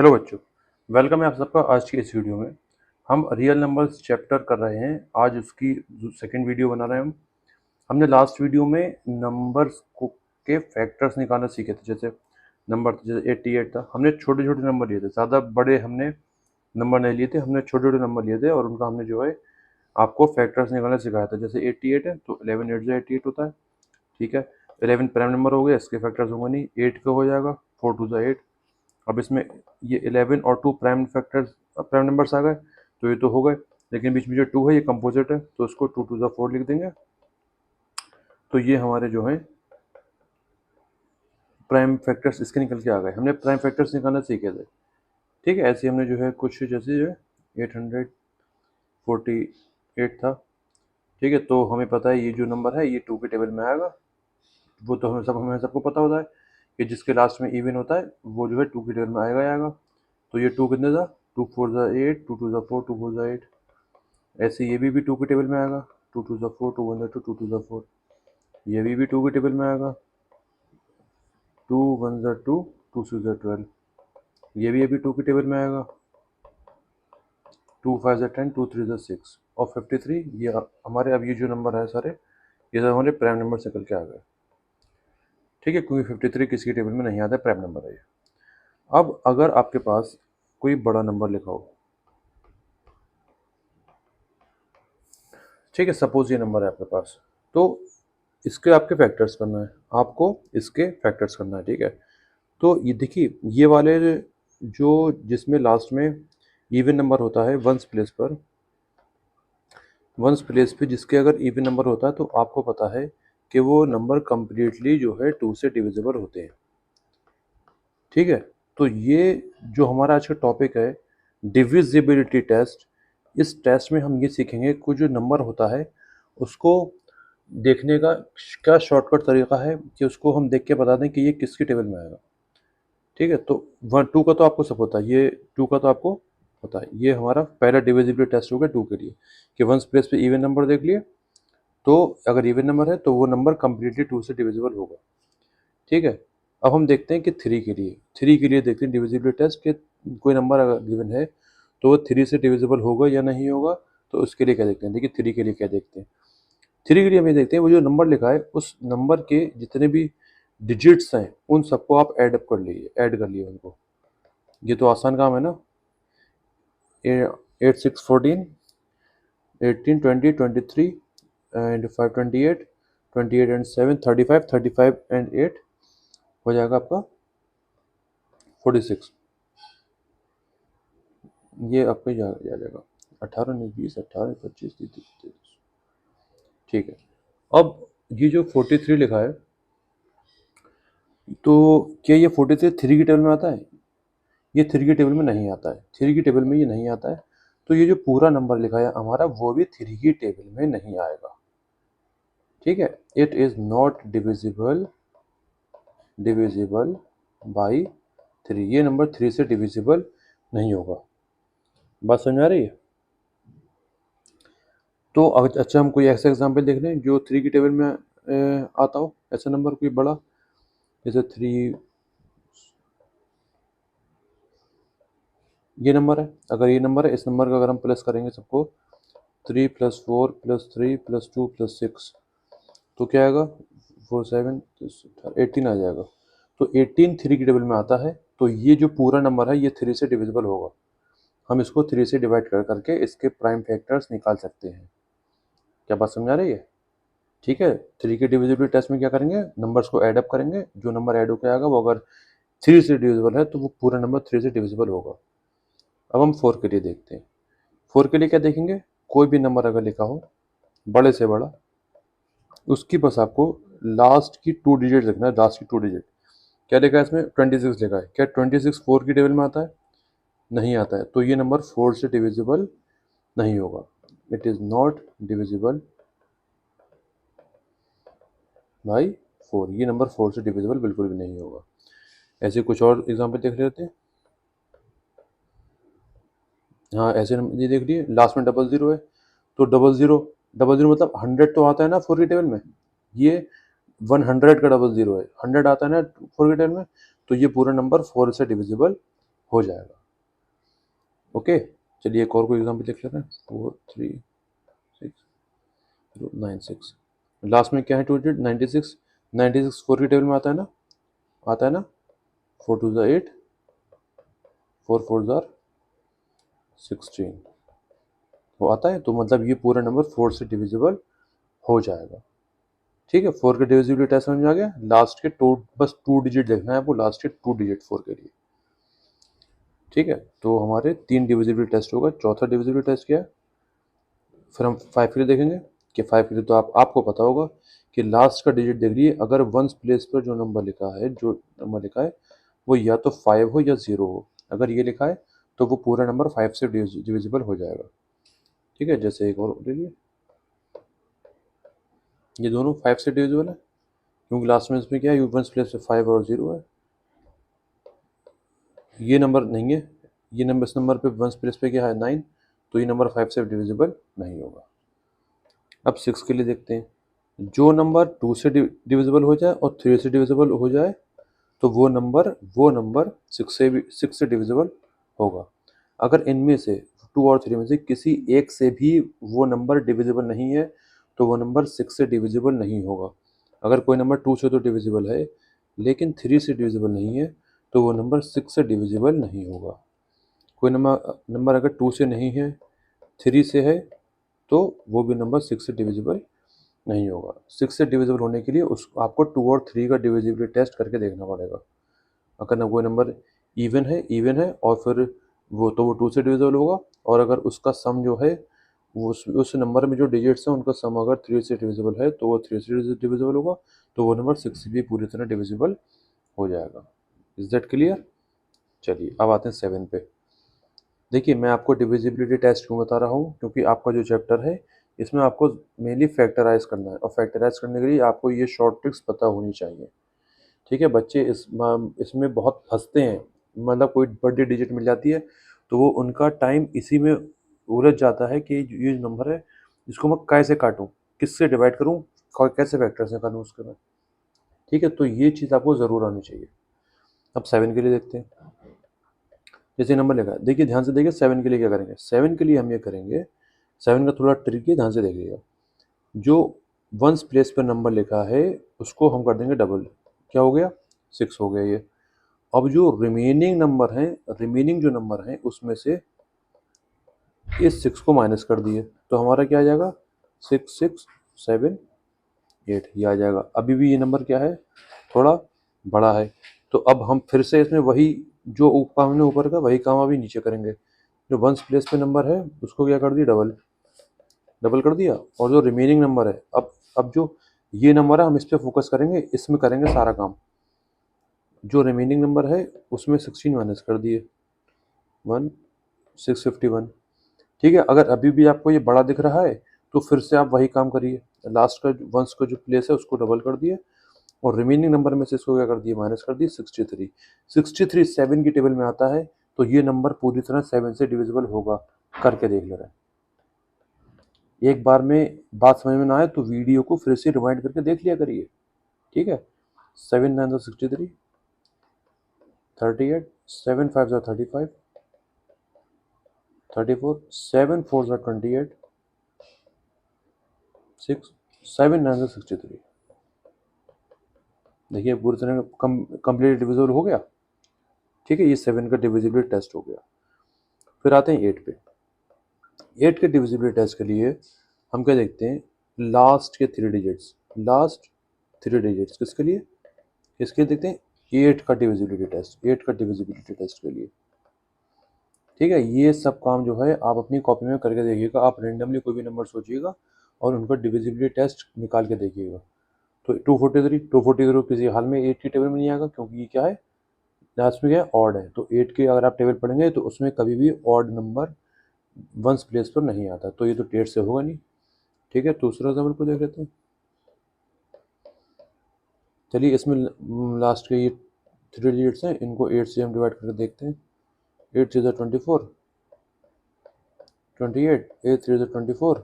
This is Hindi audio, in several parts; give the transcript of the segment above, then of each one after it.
हेलो बच्चों, वेलकम है आप सबका आज की इस वीडियो में। हम रियल नंबर्स चैप्टर कर रहे हैं। आज उसकी सेकंड वीडियो बना रहे हैं हम। हमने लास्ट वीडियो में नंबर्स को के फैक्टर्स निकालना सीखे थे। जैसे नंबर जैसे 88 था, हमने छोटे छोटे नंबर लिए थे, ज़्यादा बड़े हमने नंबर नहीं लिए थे, हमने छोटे छोटे नंबर लिए थे और उनका हमने जो है आपको फैक्टर्स निकालना सिखाया था। जैसे 88 है तो 11 8 88 होता है, ठीक है। 11 प्राइम नंबर हो गया, इसके फैक्टर्स होंगे नहीं, 8 का हो जाएगा, 4 2 8। अब इसमें ये 11 और 2 प्राइम फैक्टर्स प्राइम नंबर्स आ गए तो ये तो हो गए, लेकिन बीच में जो 2 है ये कंपोजिट है तो इसको 2 2 4 लिख देंगे। तो ये हमारे जो है प्राइम फैक्टर्स इसके निकल के आ गए। हमने प्राइम फैक्टर्स निकालना सीखे थे, ठीक है। ऐसे हमने जो है कुछ जैसे जो है 848 था, ठीक है। तो हमें पता है ये जो नंबर है ये 2 के टेबल में आएगा। वो तो हमें सबको पता होता है कि जिसके लास्ट में इवन होता है वो जो है 2 के टेबल में आएगा ही आएगा। तो ये 2 कितने था, 2 4 8, 2 2 4, 2 4 8। ऐसे ये भी 2 के टेबल में आएगा, 2 2 4, 2 1 2, 2 2 4। ये भी 2 के टेबल में आएगा, 2 1 2, 2 6 12। ये भी 2 के टेबल में आएगा, 2 5 10, 2 3 6 और 53। ये हमारे अब ये जो नंबर है सारे ये सब हमारे प्राइम नंबर से निकल के आ गए, ठीक है, क्योंकि 53 किसी के टेबल में नहीं आता है, प्राइम नंबर है ये। अब अगर आपके पास कोई बड़ा नंबर लिखा हो, ठीक है, सपोज ये नंबर है आपके पास, तो इसके आपके फैक्टर्स करना है, आपको इसके फैक्टर्स करना है, ठीक है। तो ये देखिए ये वाले जो जिसमें लास्ट में इवन नंबर होता है वंस प्लेस पे जिसके अगर इवन नंबर होता है तो आपको पता है कि वो नंबर कंप्लीटली जो है 2 से डिविजिबल होते हैं, ठीक है। तो ये जो हमारा आज का टॉपिक है डिविजिबिलिटी टेस्ट, इस टेस्ट में हम ये सीखेंगे कुछ जो नंबर होता है उसको देखने का क्या शॉर्टकट तरीका है कि उसको हम देख के बता दें कि ये किसके टेबल में आएगा, ठीक है। तो 2 का तो आपको सब पता है, ये 2 का तो आपको पता है। ये हमारा पहला डिविजिबिलिटी टेस्ट हो गया 2 के लिए कि वंस प्लेस पे इवन नंबर देख लिए तो अगर इवन नंबर है तो वो नंबर कंप्लीटली 2 से डिविजिबल होगा, ठीक है। अब हम देखते हैं कि 3 के लिए देखते हैं डिविजिबिलिटी टेस्ट कि कोई नंबर अगर गिवन है तो वो 3 से डिविजिबल होगा या नहीं होगा। तो उसके लिए क्या देखते हैं, देखिए 3 के लिए क्या देखते हैं। 3 के लिए हम ये देखते हैं वो जो नंबर लिखा है उस नंबर के जितने भी डिजिट्स हैं उन सबको आप ऐड कर लिए उनको। ये तो आसान काम है ना, 8 6 14, 18 20 23 एंड 5 28, 28 एंड 7 35, 35 एंड 8 हो जाएगा आपका 46। ये आपका जा जाएगा 18 19 20 18 25 30 33, ठीक है। अब ये जो 43 लिखा है तो क्या ये 43 3 की टेबल में आता है? ये 3 की टेबल में नहीं आता है, 3 की टेबल में ये नहीं आता है। तो ये जो पूरा नंबर लिखा है हमारा वो भी 3 की टेबल में नहीं आएगा, ठीक है। It is not divisible by 3। ये नंबर 3 से डिविजिबल नहीं होगा। बात समझ आ रही है? तो अच्छा हम कोई ऐसा एग्जांपल देख लें जो 3 की टेबल में आता हो, ऐसा नंबर कोई बड़ा, जैसे 3 ये नंबर है। अगर ये नंबर है, इस नंबर का अगर हम प्लस करेंगे सबको 3 + 4 + 3 + 2 + 6 तो क्या आएगा 4 7 18 आ जाएगा। तो 18 3 की टेबल में आता है तो ये जो पूरा नंबर है ये 3 से डिविजिबल होगा। हम इसको 3 से डिवाइड कर करके इसके प्राइम फैक्टर्स निकाल सकते हैं। क्या बात समझ आ रही है? ठीक है। 3 के डिविजिबिलिटी टेस्ट में क्या करेंगे, नंबर्स को ऐड अप करेंगे, जो नंबर ऐड होकर आएगा वो अगर 3 से डिविजिबल है तो वो पूरा नंबर 3 से डिविजिबल होगा। अब हम 4 के लिए देखते हैं। 4 के लिए क्या देखेंगे, कोई भी नंबर अगर लिखा हो बड़े से बड़ा, उसकी बस आपको लास्ट की 2 डिजिट लिखना है। लास्ट की 2 डिजिट क्या लिखा है इसमें, 26 लिखा है। क्या 26 4 की टेबल में आता है? नहीं आता है। तो ये नंबर 4 से डिविजिबल नहीं होगा। It is not divisible by 4। ये नंबर 4 से डिविजिबल बिल्कुल भी नहीं होगा। ऐसे कुछ और एग्जाम्पल देख लेते हैं। हाँ ऐसे ये देख लिए लास्ट में 00 है तो 00 मतलब 100 तो आता है ना 4 की टेबल में। ये 100 का 00 है, 100 आता है ना 4 की टेबल में। तो ये पूरा नंबर 4 से डिविजिबल हो जाएगा। ओके, चलिए एक और कोई एग्जाम्पल देख लेते हैं। 43696, लास्ट में क्या है 2 डिजिट 96, 96 4 की टेबल में आता है ना, आता है ना, 4 2 ज़ा 8, 4 4 ज़ा 16, वो आता है। तो मतलब ये पूरा नंबर 4 से डिविजिबल हो जाएगा। ठीक है, 4 के डिविजिबिलिटी टेस्ट समझ में आ गया। लास्ट के बस 2 डिजिट देखना है आपको, लास्ट के 2 डिजिट 4 के लिए। ठीक है, तो हमारे 3 डिविजिबिलिटी टेस्ट होगा। चौथा डिविजिबिलिटी टेस्ट क्या है, फिर हम 5 के लिए देखेंगे कि 5 के लिए तो आपको पता होगा कि लास्ट का डिजिट देख लीजिए, अगर वंस प्लेस पर जो नंबर लिखा है वो या तो 5 हो या 0 हो। अगर ये लिखा है तो वो पूरा नंबर 5 से डिविजिबल हो जाएगा। ठीक है, जैसे एक और ले लिए, ये दोनों 5 से डिविजिबल है क्योंकि लास्ट में इसमें क्या है, वंस प्लेस पे 5 और 0 है। ये नंबर नहीं है, ये नंबर इस नंबर पे वंस प्लेस पे क्या है 9, तो ये नंबर 5 से डिविजिबल नहीं होगा। अब 6 के लिए देखते हैं, जो नंबर 2 से डिविजिबल हो जाए और 3 से डिविजिबल हो जाए तो वो नंबर 6 से डिविजिबल होगा। अगर इनमें से 2 और 3 में से किसी एक से भी वो नंबर डिविजिबल नहीं है तो वो नंबर 6 से डिविजिबल नहीं होगा। अगर कोई नंबर 2 से तो डिविजिबल है लेकिन 3 से डिविजिबल नहीं है तो वो नंबर 6 से डिविजिबल नहीं होगा। कोई नंबर अगर 2 से नहीं है, 3 से है, तो वो भी नंबर 6 से डिविजिबल नहीं होगा। 6 से डिविजिबल होने के लिए आपको 2 और 3 का डिविजिबिलिटी टेस्ट करके देखना पड़ेगा। अगर ना कोई नंबर इवन है और फिर वो 2 से डिविजिबल होगा, और अगर उसका सम जो है वो उस नंबर में जो डिजिट्स हैं उनका सम अगर 3 से डिविजिबल है तो वो 3 से डिविजिबल होगा, तो वो नंबर 6 से भी पूरी तरह डिविजिबल हो जाएगा। Is that clear? चलिए अब आते हैं 7 पे। देखिए मैं आपको डिविजिबिलिटी टेस्ट क्यों बता रहा हूँ, क्योंकि आपका जो चैप्टर है इसमें आपको मेनली फैक्टराइज करना है, और फैक्टराइज करने के लिए आपको ये शॉर्ट ट्रिक्स पता होनी चाहिए। ठीक है, बच्चे इसमें बहुत फंसते हैं, मतलब कोई बड़ी डिजिट मिल जाती है तो वो उनका टाइम इसी में उलझ जाता है कि ये जो नंबर है इसको मैं कैसे काटूं, किससे डिवाइड करूं, कैसे फैक्टर से करूं उसके मैं। ठीक है, तो ये चीज़ आपको ज़रूर आनी चाहिए। अब 7 के लिए देखते हैं। जैसे नंबर लिखा है, देखिए ध्यान से देखिए 7 के लिए क्या करेंगे। 7 के लिए हम ये करेंगे, 7 का थोड़ा ट्रिक है, ध्यान से देखिएगा। जो वंस प्लेस पर नंबर लिखा है उसको हम कर देंगे डबल। क्या हो गया, 6 हो गया ये। अब जो रिमेनिंग जो नंबर हैं उसमें से इस 6 को माइनस कर दिए तो हमारा क्या आ जाएगा, 6 6 7 8 ये आ जाएगा। अभी भी ये नंबर क्या है, थोड़ा बड़ा है, तो अब हम फिर से इसमें वही जो काम हमने ऊपर का वही काम अभी नीचे करेंगे। जो वंस प्लेस पे नंबर है उसको क्या कर दिया, डबल कर दिया, और जो रिमेनिंग नंबर है अब जो ये नंबर है हम इस पर फोकस करेंगे, इसमें करेंगे सारा काम। जो रिमेनिंग नंबर है उसमें 16 माइनस कर दिए, 651। ठीक है, अगर अभी भी आपको ये बड़ा दिख रहा है तो फिर से आप वही काम करिए, लास्ट का वंस का जो प्लेस है उसको डबल कर दिए और रिमेनिंग नंबर में से इसको क्या कर दिए, माइनस कर दिए 63 7 की टेबल में आता है, तो ये नंबर पूरी तरह 7 से डिविजिबल होगा। करके देख ले रहे हैं, एक बार में बात समझ में ना आए तो वीडियो को फिर से रिवाइंड करके देख लिया करिए। ठीक है, 7 9 63, 38, 7 5 35, 34, 7 4 28, 6 7 9 63। देखिए पूरी तरह कंप्लीट डिविजिबल हो गया। ठीक है, ये 7 का डिविजिबिलिटी टेस्ट हो गया। फिर आते हैं 8 पे। 8 के डिविजिबिलिटी टेस्ट के लिए हम क्या देखते हैं, लास्ट 3 डिजिट्स किसके लिए, इसके देखते हैं 8 का डिविजिबिलिटी टेस्ट, 8 का डिविजिबिलिटी टेस्ट के लिए। ठीक है, ये सब काम जो है आप अपनी कॉपी में करके देखिएगा। आप रेंडमली कोई भी नंबर सोचिएगा और उनका डिविजिबिलिटी टेस्ट निकाल के देखिएगा। तो 243 किसी हाल में 8 की टेबल में नहीं आएगा, क्योंकि ये क्या है, लास्ट में क्या है, ऑड है। तो 8 के अगर आप टेबल पढ़ेंगे तो उसमें कभी भी ऑड नंबर वंस प्लेस पर नहीं आता, तो ये तो 8 से होगा नहीं। ठीक है, दूसरा एग्जाम्पल को देख लेते हैं। चलिए इसमें लास्ट के ये 3 डिजिट्स हैं, इनको 8 से हम डिवाइड करके देखते हैं। 8 3 24, 28, 8 3 24,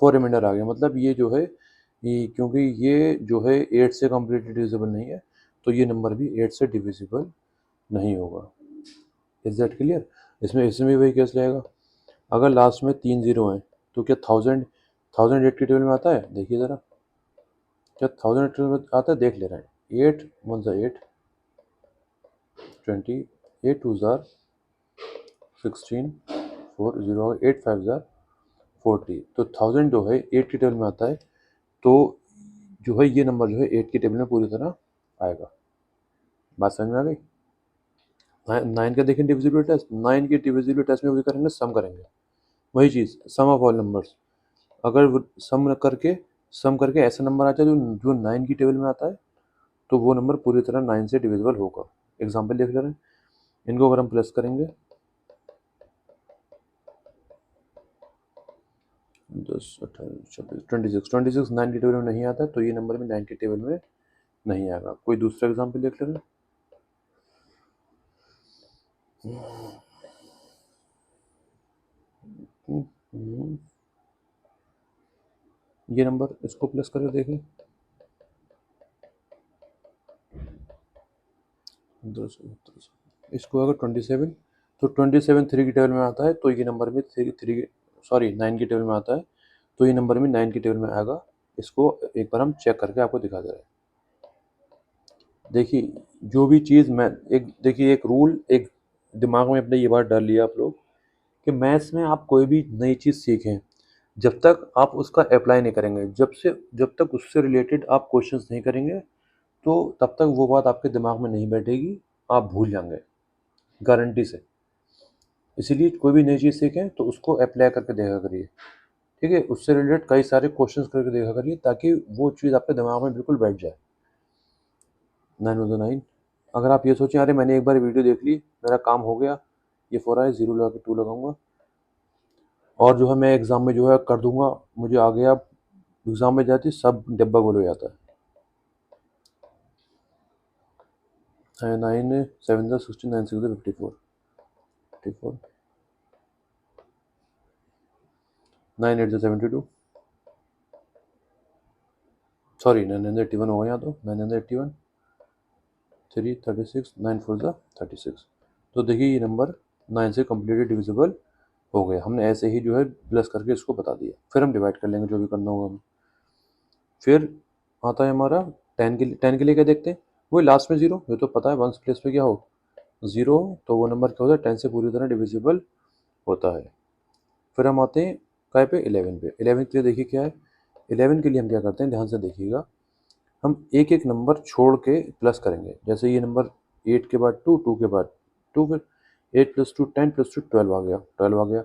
4 रिमाइंडर आ गया। मतलब ये जो है क्योंकि ये जो है 8 से कम्प्लीटली डिविजिबल नहीं है, तो ये नंबर भी 8 से डिविजिबल नहीं होगा। Is that clear? इसमें भी वही केस रहेगा। अगर लास्ट में 3 जीरो हैं तो क्या 1008 की टेबल में आता है? देखिए ज़रा, क्या 1008 टेबल में आता है? देख ले रहे हैं। 8 1 ज़ा 8, 20, 8 2 ज़ा 16, 4 0, 8 5 ज़ा 40। तो 1000 जो है 8 की टेबल में आता है, तो जो है ये नंबर जो है 8 की टेबल में पूरी तरह आएगा। बात समझ में आ गई? 9 का देखें डिविजिबिलिटी टेस्ट, 9 की डिविजिबिलिटी टेस्ट में भी करेंगे, सम करेंगे, वही चीज़, सम ऑफ ऑल नंबर्स। अगर सम करके ऐसा नंबर आता है जो 9 की टेबल में आता है, तो वो नंबर पूरी तरह 9 से डिविजिबल होगा। एग्जाम्पल देख ले रहे हैं, इनको अगर हम प्लस करेंगे 10 18 26 26 9 की टेबल में नहीं आता है, तो ये नंबर भी 9 की टेबल में नहीं आएगा। कोई दूसरा एग्जाम्पल देख ले रहे हैं। ये नंबर, इसको प्लस करके देखें, 10 इसको अगर 27, तो 27 3 की टेबल में आता है, तो ये नंबर भी 9 की टेबल में आता है, तो ये नंबर भी 9 की टेबल में आएगा। इसको एक बार हम चेक करके आपको दिखा दे रहे हैं। देखिए, जो भी चीज़ मैं एक रूल, एक दिमाग में अपने ये बात डाल लिया आप लोग कि मैथ्स में आप कोई भी नई चीज़ सीखें, जब तक आप उसका अप्लाई नहीं करेंगे, जब तक उससे रिलेटेड आप क्वेश्चंस नहीं करेंगे, तो तब तक वो बात आपके दिमाग में नहीं बैठेगी, आप भूल जाएंगे, गारंटी से। इसीलिए कोई भी नई चीज़ सीखें तो उसको अप्लाई करके देखा करिए, ठीक है? उससे रिलेटेड कई सारे क्वेश्चंस करके देखा करिए, ताकि वो चीज़ आपके दिमाग में बिल्कुल बैठ जाए। 9 अगर आप ये सोचें, अरे मैंने एक बार वीडियो देख ली, मेरा काम हो गया, ये 4 आया, 0 लगा के 2 लगाऊंगा, और जो है मैं एग्ज़ाम में जो है कर दूंगा, मुझे आ गया, एग्ज़ाम में जाती सब डिब्बा गोल हो जाता है। 9 7 16 9 6 54, 54, 9 8 72, सॉरी 981 हो गया, यहाँ तो 981, 3 36, 9 4 36। तो देखिए ये नंबर 9 से कम्प्लीटली डिविजिबल हो गया। हमने ऐसे ही जो है प्लस करके इसको बता दिया, फिर हम डिवाइड कर लेंगे जो भी करना होगा हमें। फिर आता है हमारा 10 के लिए क्या देखते हैं, वही लास्ट में 0, ये तो पता है, वंस प्लेस पे क्या हो 0, तो वो नंबर क्या होता है 10 से पूरी तरह डिविजिबल होता है। फिर हम आते हैं काय पे, 11 पे। 11 के लिए देखिए क्या है, 11 के लिए हम क्या करते हैं, ध्यान से देखिएगा, हम एक एक नंबर छोड़ के प्लस करेंगे। जैसे ये नंबर 8 के बाद 2, 2 के बाद 2, फिर 8 + 2 10 + 2 12 आ गया, 12 आ गया।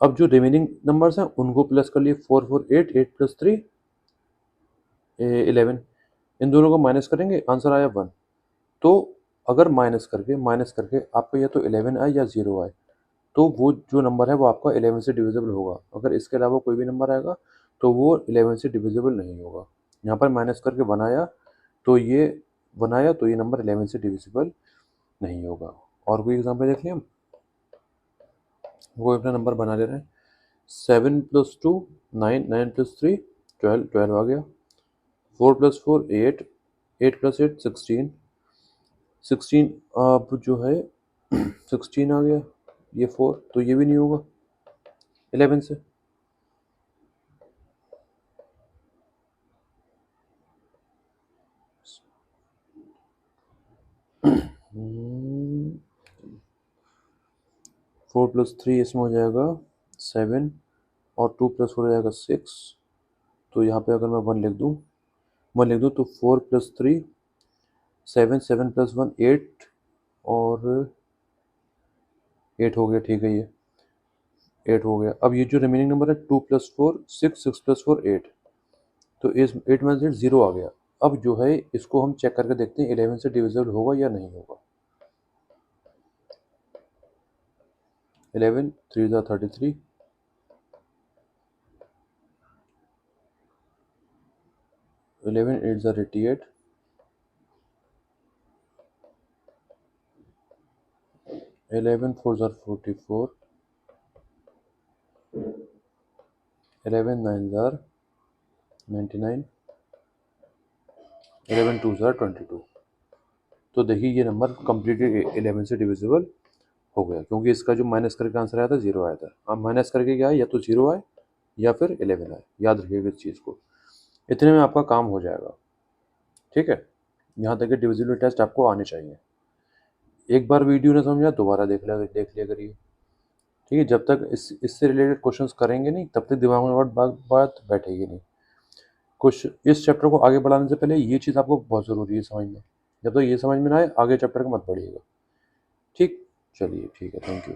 अब जो रिमेनिंग नंबर्स हैं उनको प्लस कर लिए, 4 4 8, 8 + 3 11, इन दोनों को माइनस करेंगे, आंसर आया 1। तो अगर माइनस करके आपको या तो 11 आए या 0 आए, तो वो जो नंबर है वो आपका 11 से डिविजिबल होगा। अगर इसके अलावा कोई भी नंबर आएगा तो वो 11 से डिविजिबल नहीं होगा। यहाँ पर माइनस करके बनाया, तो ये नंबर 11 से डिविजिबल नहीं होगा। और कोई एग्जांपल देख लें हम, वो अपना नंबर बना ले रहे हैं, 7 + 2 9, 9 + 3 12, 12 आ गया, 4 + 4 8, 8 + 8 16, 16 अब जो है 16 आ गया, ये 4, तो ये भी नहीं होगा 11 से। हम्म, 4 + 3 इसमें हो जाएगा 7, और 2 + 4 हो जाएगा 6। तो यहाँ पे अगर मैं 1 लिख दूँ तो 4 + 3 7, 7 + 1 8, और 8 हो गया, ठीक है, ये 8 हो गया। अब ये जो रिमेनिंग नंबर है 2 + 4 6, 6 + 4 8, तो इस 8 में से 0 आ गया। अब जो है इसको हम चेक करके देखते हैं 11 से डिविजिबल होगा या नहीं होगा। 11 3 ज़ा 33, 11 8 ज़ा 88, 11 4 ज़ा 44, 11 9 ज़ा 99, 11 2 ज़ा 22। तो देखिए ये नंबर कम्प्लीटली 11 से डिविजिबल हो गया, क्योंकि इसका जो माइनस करके आंसर आया था 0 आया था। अब माइनस करके क्या है, या तो 0 आए या फिर 11 आए, याद रखिएगा इस चीज़ को। इतने में आपका काम हो जाएगा, ठीक है। यहाँ तक कि डिविजिबल टेस्ट आपको आने चाहिए। एक बार वीडियो ने समझा दोबारा देख लिया करिए, ठीक है। जब तक इससे रिलेटेड क्वेश्चंस करेंगे नहीं तब तक दिमाग में बात बैठेगी नहीं। कुछ इस चैप्टर को आगे बढ़ाने से पहले ये चीज़ आपको बहुत ज़रूरी है समझना। जब तक ये समझ में ना आए आगे चैप्टर का मत पढ़िएगा, ठीक। चलिए ठीक है, थैंक यू।